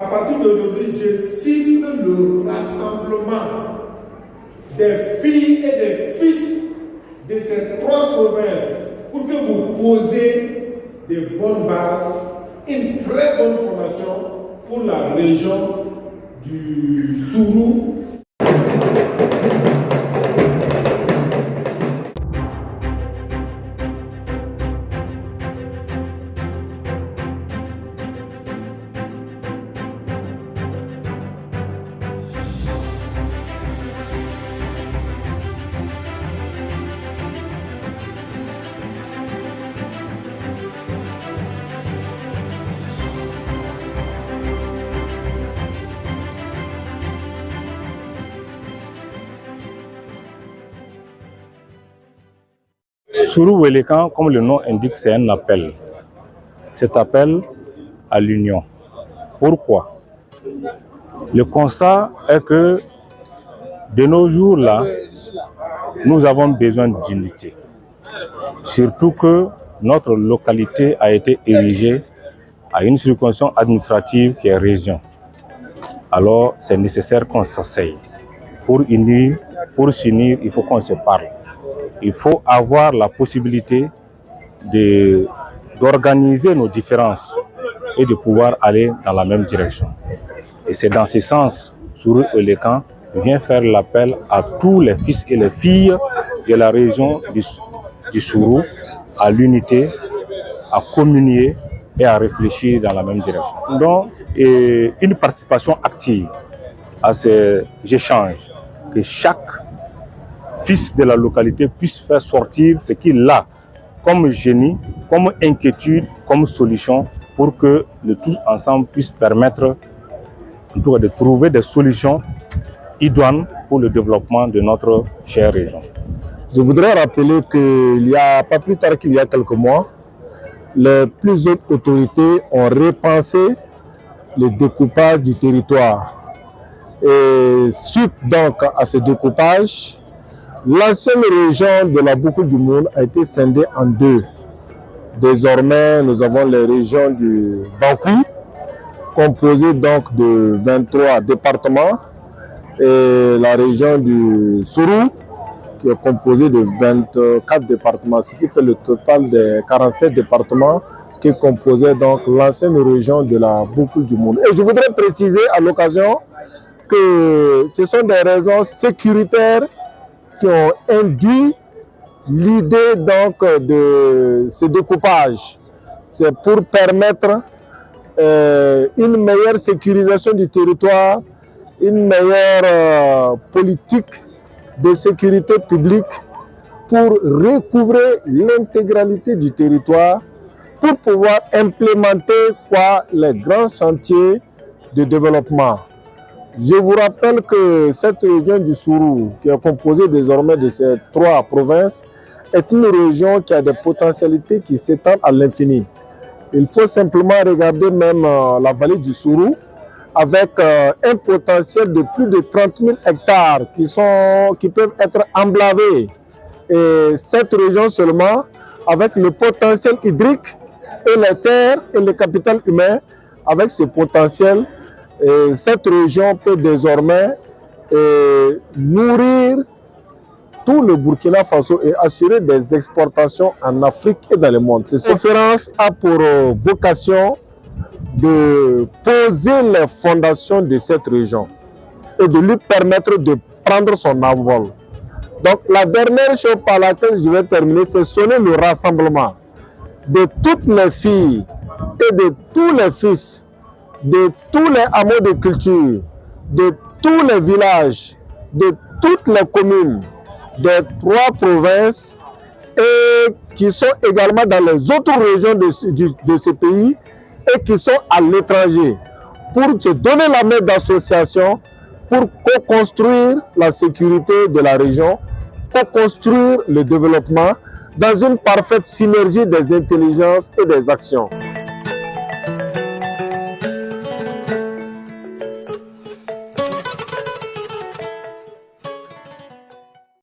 À partir d'aujourd'hui, je siffle le rassemblement des filles et des fils de ces 3 provinces pour que vous posez des bonnes bases, une très bonne formation pour la région du Sourou. Sourou Wélékan, comme le nom indique, c'est un appel. Cet appel à l'union. Pourquoi? Le constat est que de nos jours-là, nous avons besoin d'unité. Surtout que notre localité a été érigée à une circonscription administrative qui est région. Alors, c'est nécessaire qu'on s'asseye. Pour unir, pour s'unir, il faut qu'on se parle. Il faut avoir la possibilité d'organiser nos différences et de pouvoir aller dans la même direction. Et c'est dans ce sens, Sourou Wélékan vient faire l'appel à tous les fils et les filles de la région du Sourou à l'unité, à communier et à réfléchir dans la même direction. Donc, une participation active à ces échanges, que chaque fils de la localité puisse faire sortir ce qu'il a comme génie, comme inquiétude, comme solution, pour que le tous ensemble puisse permettre en tout cas, de trouver des solutions idoines pour le développement de notre chère région. Je voudrais rappeler qu'il y a pas plus tard qu'il y a quelques mois, les plus hautes autorités ont repensé le découpage du territoire. Et suite donc à ce découpage, l'ancienne région de la boucle du monde a été scindée en 2. Désormais, nous avons les régions du Bankoui, composée donc de 23 départements, et la région du Sourou, qui est composée de 24 départements, ce qui fait le total des 47 départements qui composaient donc l'ancienne région de la boucle du monde. Et je voudrais préciser à l'occasion que ce sont des raisons sécuritaires qui ont induit l'idée donc de ce découpage. C'est pour permettre une meilleure sécurisation du territoire, une meilleure politique de sécurité publique pour recouvrer l'intégralité du territoire, pour pouvoir implémenter les grands chantiers de développement. Je vous rappelle que cette région du Sourou, qui est composée désormais de ces 3 provinces, est une région qui a des potentialités qui s'étendent à l'infini. Il faut simplement regarder même la vallée du Sourou, avec un potentiel de plus de 30 000 hectares qui peuvent être emblavés. Et cette région seulement, avec le potentiel hydrique et les terres et le capital humain, avec ce potentiel, cette région peut désormais nourrir tout le Burkina Faso et assurer des exportations en Afrique et dans le monde. Cette conférence a pour vocation de poser les fondations de cette région et de lui permettre de prendre son envol. Donc la dernière chose par laquelle je vais terminer, c'est sonner le rassemblement de toutes les filles et de tous les fils, de tous les hameaux de culture, de tous les villages, de toutes les communes, des 3 provinces et qui sont également dans les autres régions de ce pays et qui sont à l'étranger, pour se donner la main d'association, pour co-construire la sécurité de la région, co-construire le développement dans une parfaite synergie des intelligences et des actions.